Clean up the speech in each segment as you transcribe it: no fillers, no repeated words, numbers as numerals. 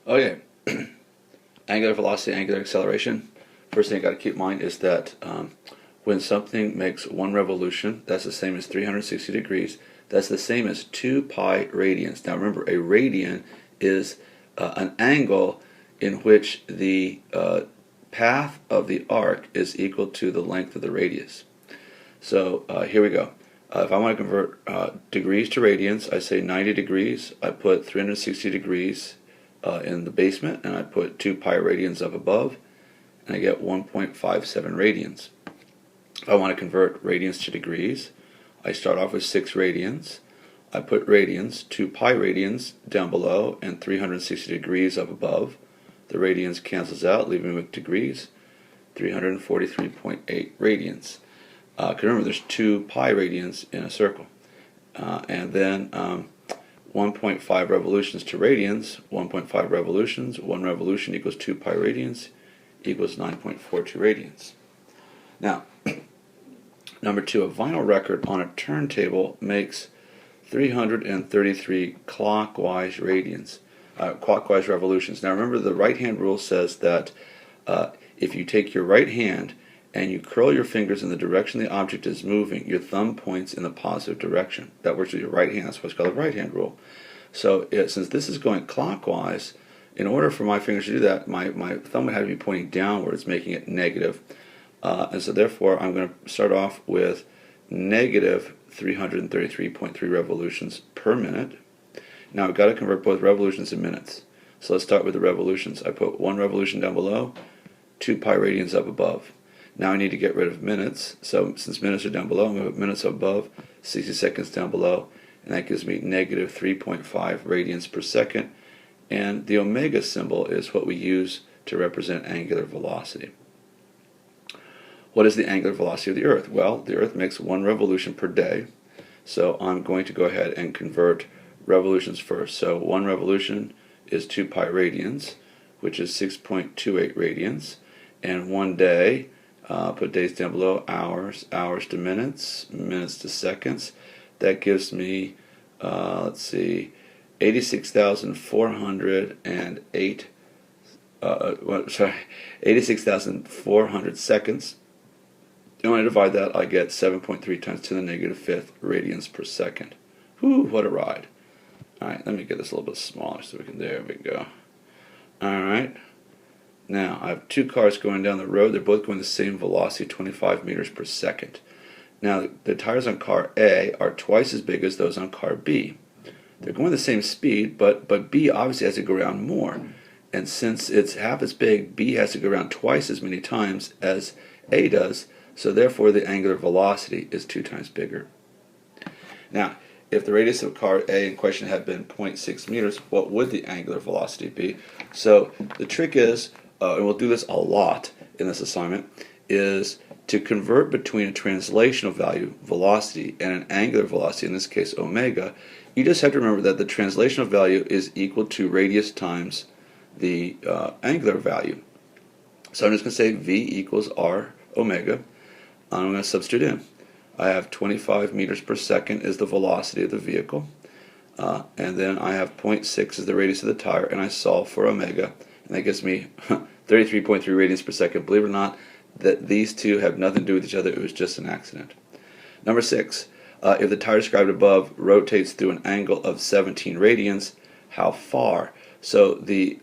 Okay, angular velocity, angular acceleration. First thing you got to keep in mind is that when something makes one revolution, that's the same as 360 degrees. That's the same as 2 pi radians. Now remember, a radian is an angle in which the path of the arc is equal to the length of the radius. So here we go. If I want to convert degrees to radians, I say 90 degrees. I put 360 degrees in the basement, and I put 2 pi radians up above, and I get 1.57 radians. If I want to convert radians to degrees, I start off with 6 radians. I put radians, 2 pi radians down below, and 360 degrees up above. The radians cancels out, leaving me with degrees, 343.8 radians. Because remember, there's 2 pi radians in a circle. And then 1.5 revolutions to radians, 1.5 revolutions, 1 revolution equals 2 pi radians, equals 9.42 radians. Now, number 2, a vinyl record on a turntable makes 333 clockwise revolutions. Now remember, the right-hand rule says that if you take your right hand and you curl your fingers in the direction the object is moving, your thumb points in the positive direction. That works with your right hand. That's what's called the right-hand rule. So since this is going clockwise, in order for my fingers to do that, my thumb would have to be pointing downwards, making it negative. And so therefore, I'm going to start off with negative 333.3 revolutions per minute. Now I've got to convert both revolutions to minutes. So let's start with the revolutions. I put 1 revolution down below, 2 pi radians up above. Now I need to get rid of minutes. So since minutes are down below, I'm going to put minutes up above, 60 seconds down below, and that gives me negative 3.5 radians per second. And the omega symbol is what we use to represent angular velocity. What is the angular velocity of the Earth? Well, the Earth makes 1 revolution per day, so I'm going to go ahead and convert revolutions first. So 1 revolution is 2 pi radians, which is 6.28 radians, and 1 day, put days down below, hours to minutes, minutes to seconds. That gives me, 86,408, 86,400 seconds. And when I divide that, I get 7.3 times 10 to the negative 5th radians per second. Whew, what a ride. Alright, let me get this a little bit smaller so we can, there we go. Alright, now I have 2 cars going down the road. They're both going the same velocity, 25 meters per second. Now, the tires on car A are twice as big as those on car B. They're going the same speed, but B obviously has to go around more. And since it's half as big, B has to go around twice as many times as A does, so therefore the angular velocity is 2 times bigger. Now, if the radius of car A in question had been 0.6 meters, what would the angular velocity be? So the trick is, and we'll do this a lot in this assignment, is to convert between a translational value, velocity, and an angular velocity, in this case omega. You just have to remember that the translational value is equal to radius times the angular value. So I'm just going to say V equals R omega. I'm going to substitute in. I have 25 meters per second is the velocity of the vehicle, and then I have 0.6 is the radius of the tire, and I solve for omega, and that gives me 33.3 radians per second. Believe it or not, that these two have nothing to do with each other. It was just an accident. Number 6, if the tire described above rotates through an angle of 17 radians, how far? So the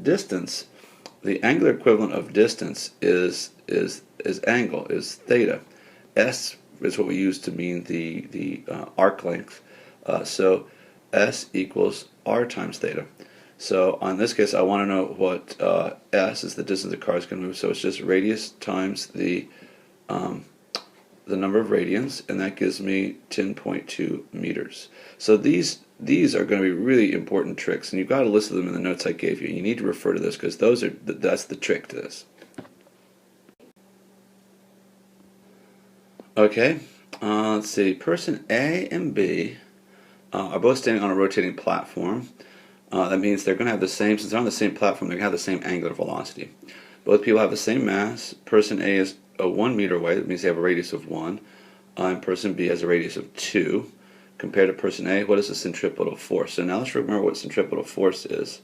distance, the angular equivalent of distance is angle, is theta. S is what we use to mean the arc length. So S equals R times theta. So in this case, I want to know what S is, the distance the car is going to move. So it's just radius times the number of radians, and that gives me 10.2 meters. So these are going to be really important tricks, and you've got to list them in the notes I gave you. You need to refer to this because that's the trick to this. Okay, let's see. Person A and B are both standing on a rotating platform. That means they're going to have the same, since they're on the same platform, they're going to have the same angular velocity. Both people have the same mass. Person A is 1 meter away. That means they have a radius of 1. And person B has a radius of 2. Compared to person A, what is the centripetal force? So now let's remember what centripetal force is.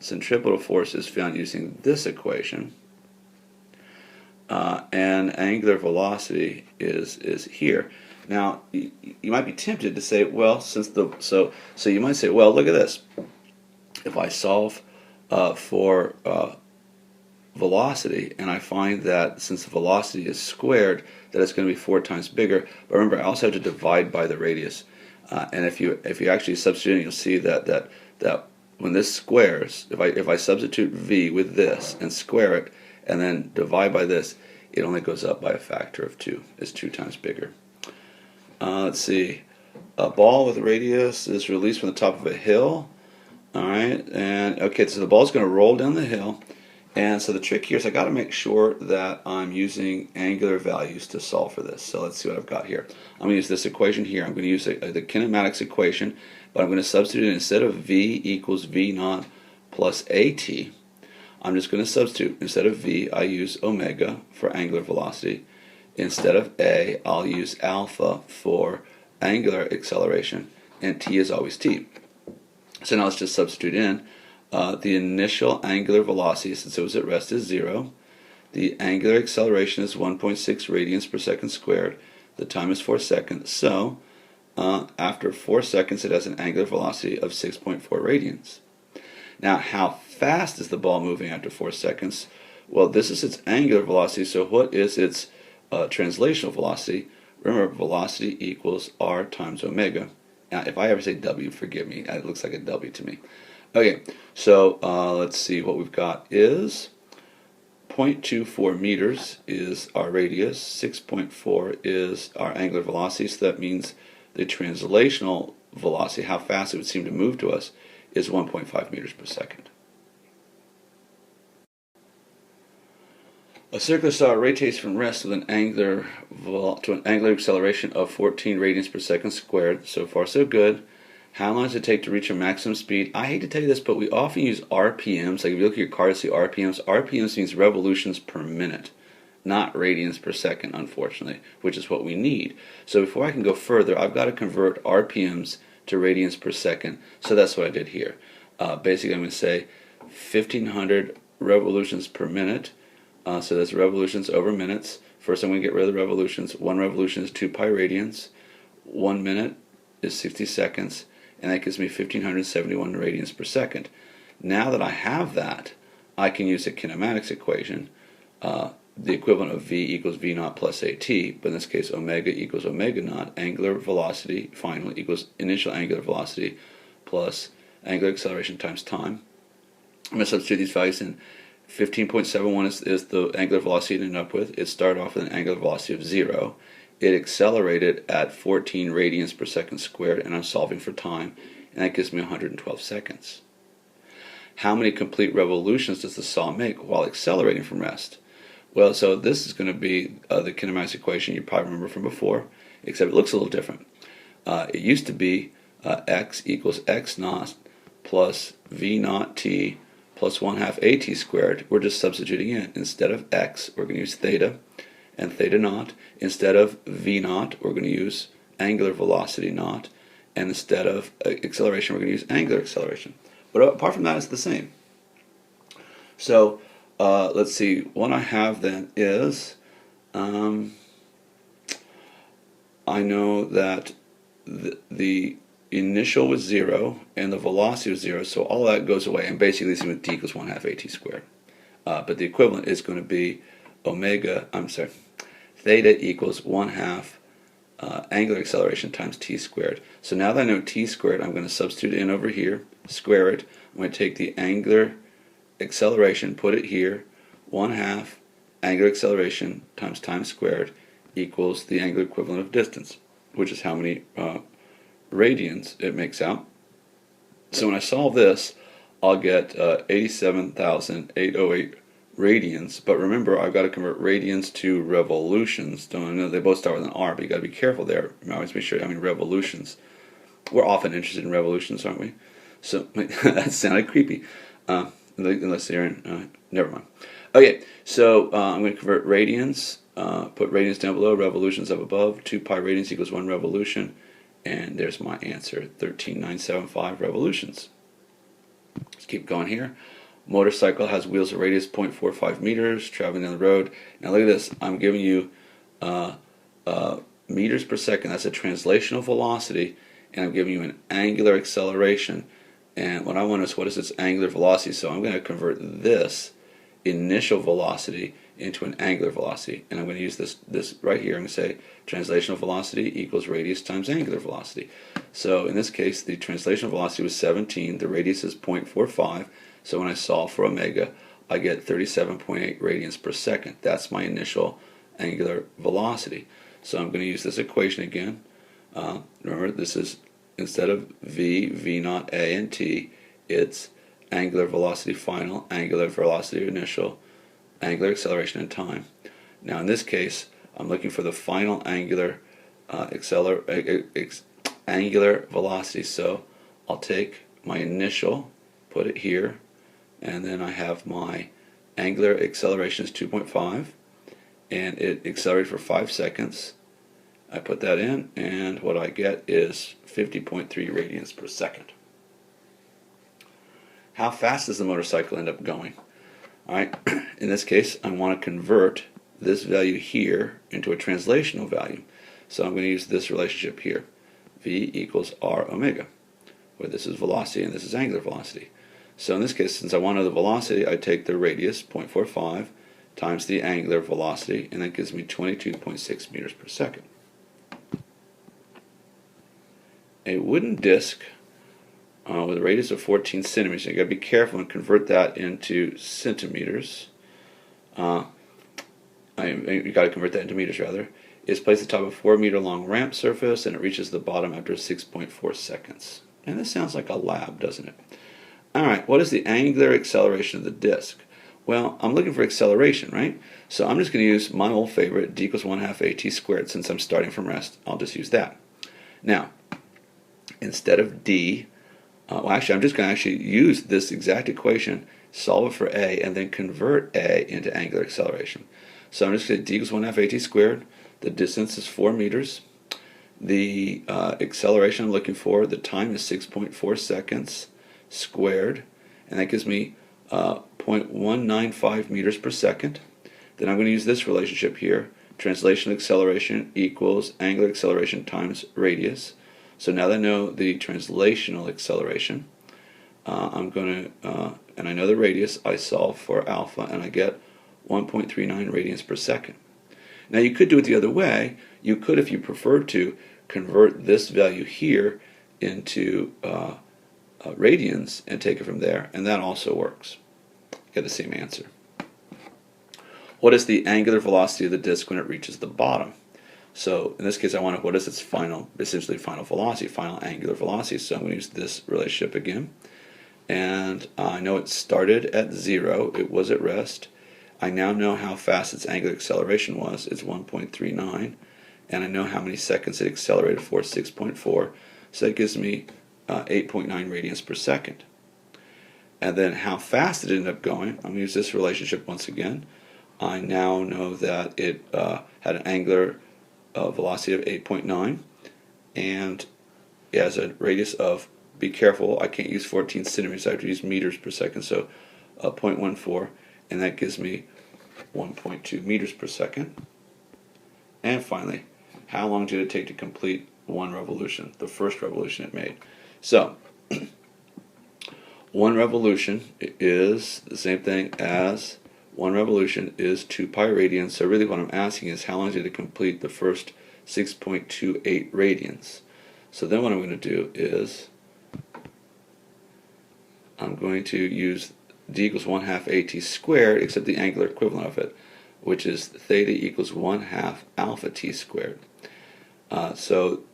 centripetal force is found using this equation, and angular velocity is here. Now, you might be tempted to say, well, so you might say, well, look at this. If I solve for velocity, and I find that since the velocity is squared, that it's going to be 4 times bigger. But remember, I also have to divide by the radius. And if you actually substitute in, you'll see that when this squares, if I substitute v with this and square it, and then divide by this, it only goes up by a factor of 2. It's 2 times bigger. Let's see. A ball with a radius is released from the top of a hill. All right, and okay, so the ball's going to roll down the hill. And so the trick here is I got to make sure that I'm using angular values to solve for this. So let's see what I've got here. I'm going to use this equation here. I'm going to use the kinematics equation, but I'm going to substitute instead of v equals v naught plus at. I'm just going to substitute. Instead of v, I use omega for angular velocity. Instead of a, I'll use alpha for angular acceleration, and t is always t. So now let's just substitute in. The initial angular velocity, since it was at rest, is 0. The angular acceleration is 1.6 radians per second squared. The time is 4 seconds. So after 4 seconds, it has an angular velocity of 6.4 radians. Now, how fast is the ball moving after 4 seconds? Well, this is its angular velocity. So what is its translational velocity? Remember, velocity equals r times omega. Now, if I ever say w, forgive me. It looks like a w to me. Okay, so let's see, what we've got is 0.24 meters is our radius, 6.4 is our angular velocity, so that means the translational velocity, how fast it would seem to move to us, is 1.5 meters per second. A circular saw rotates from rest with an angular acceleration of 14 radians per second squared. So far, so good. How long does it take to reach a maximum speed? I hate to tell you this, but we often use RPMs. Like if you look at your car, you see RPMs. RPMs means revolutions per minute, not radians per second, unfortunately, which is what we need. So before I can go further, I've got to convert RPMs to radians per second. So that's what I did here. Basically, I'm going to say 1,500 revolutions per minute. So that's revolutions over minutes. First, I'm going to get rid of the revolutions. 1 revolution is 2 pi radians. 1 minute is 60 seconds. And that gives me 1,571 radians per second. Now that I have that, I can use the kinematics equation, the equivalent of v equals v naught plus at, but in this case omega equals omega naught, angular velocity final equals initial angular velocity plus angular acceleration times time. I'm going to substitute these values in. 15.71 is the angular velocity it ended up with. It started off with an angular velocity of 0. It accelerated at 14 radians per second squared, and I'm solving for time, and that gives me 112 seconds. How many complete revolutions does the saw make while accelerating from rest? Well, so this is going to be the kinematics equation you probably remember from before, except it looks a little different. It used to be x equals x naught plus v naught t plus 1/2 at squared. We're just substituting in. Instead of x, we're going to use theta and theta naught. Instead of v naught, we're going to use angular velocity naught. And instead of acceleration, we're going to use angular acceleration. But apart from that, it's the same. So let's see. What I have then is, I know that the initial was 0 and the velocity was 0, so all that goes away, and basically this is with t equals 1/2 at squared. But the equivalent is going to be theta equals 1/2 angular acceleration times t squared. So now that I know t squared, I'm going to substitute in over here, square it. I'm going to take the angular acceleration, put it here, 1/2 angular acceleration times time squared equals the angular equivalent of distance, which is how many radians it makes out. So when I solve this, I'll get 87,808 radians. But remember, I've got to convert radians to revolutions. Don't know they both start with an R, but you got to be careful there. Always be sure. I mean, revolutions. We're often interested in revolutions, aren't we? So that sounded creepy. Unless they're in. Never mind. Okay, so I'm going to convert radians. Put radians down below, revolutions up above. 2 pi radians equals 1 revolution. And there's my answer, 13,975 revolutions. Let's keep going here. Motorcycle has wheels of radius 0.45 meters, traveling down the road. Now look at this. I'm giving you meters per second. That's a translational velocity, and I'm giving you an angular acceleration. And what I want is, what is its angular velocity? So I'm going to convert this initial velocity into an angular velocity, and I'm going to use this right here. I'm going to say translational velocity equals radius times angular velocity. So in this case, the translational velocity was 17. The radius is 0.45. So when I solve for omega, I get 37.8 radians per second. That's my initial angular velocity. So I'm going to use this equation again. Remember, this is, instead of v naught a and t, it's angular velocity final, angular velocity initial, angular acceleration and time. Now in this case, I'm looking for the final angular angular velocity. So I'll take my initial, put it here, and then I have my angular acceleration is 2.5, and it accelerated for 5 seconds. I put that in, and what I get is 50.3 radians per second. How fast does the motorcycle end up going? Alright, in this case, I want to convert this value here into a translational value. So I'm going to use this relationship here. V equals r omega, where this is velocity and this is angular velocity. So in this case, since I want to know the velocity, I take the radius, 0.45, times the angular velocity, and that gives me 22.6 meters per second. A wooden disc with a radius of 14 centimeters. You got to be careful and convert that into centimeters. You got to convert that into meters rather. Is placed atop a 4-meter long ramp surface, and it reaches the bottom after 6.4 seconds. And this sounds like a lab, doesn't it? All right. What is the angular acceleration of the disc? Well, I'm looking for acceleration, right? So I'm just going to use my old favorite, d equals 1/2 at squared. Since I'm starting from rest, I'll just use that. Now, instead of d, well, actually, I'm just going to use this exact equation, solve it for a, and then convert a into angular acceleration. So I'm just going to d equals 1/2 at squared. The distance is 4 meters. The acceleration I'm looking for, the time is 6.4 seconds squared, and that gives me 0.195 meters per second. Then I'm going to use this relationship here. Translational acceleration equals angular acceleration times radius. So now that I know the translational acceleration, I'm going to, and I know the radius, I solve for alpha, and I get 1.39 radians per second. Now you could do it the other way. You could, if you preferred to, convert this value here into radians and take it from there, and that also works. Get the same answer. What is the angular velocity of the disk when it reaches the bottom? So in this case, I want what is its final, essentially final velocity, final angular velocity. So I'm going to use this relationship again. And I know it started at 0. It was at rest. I now know how fast its angular acceleration was. It's 1.39. And I know how many seconds it accelerated for, 6.4. So that gives me 8.9 radians per second. And then how fast it ended up going, I'm going to use this relationship once again. I now know that it had an angular velocity of 8.9, and it has a radius of, be careful, I can't use 14 centimeters, I have to use meters per second, so 0.14, and that gives me 1.2 meters per second. And finally, how long did it take to complete one revolution, the first revolution it made? So, one revolution is the same thing as 1 revolution is 2 pi radians. So really what I'm asking is how long did it complete the first 6.28 radians. So then what I'm going to do is I'm going to use d equals 1/2 at squared, except the angular equivalent of it, which is theta equals 1/2 alpha t squared. So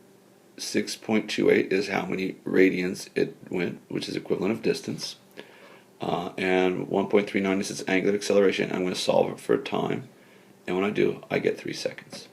6.28 is how many radians it went, which is equivalent of distance. And 1.39 is its angular acceleration. I'm going to solve it for time, and when I do, I get 3 seconds.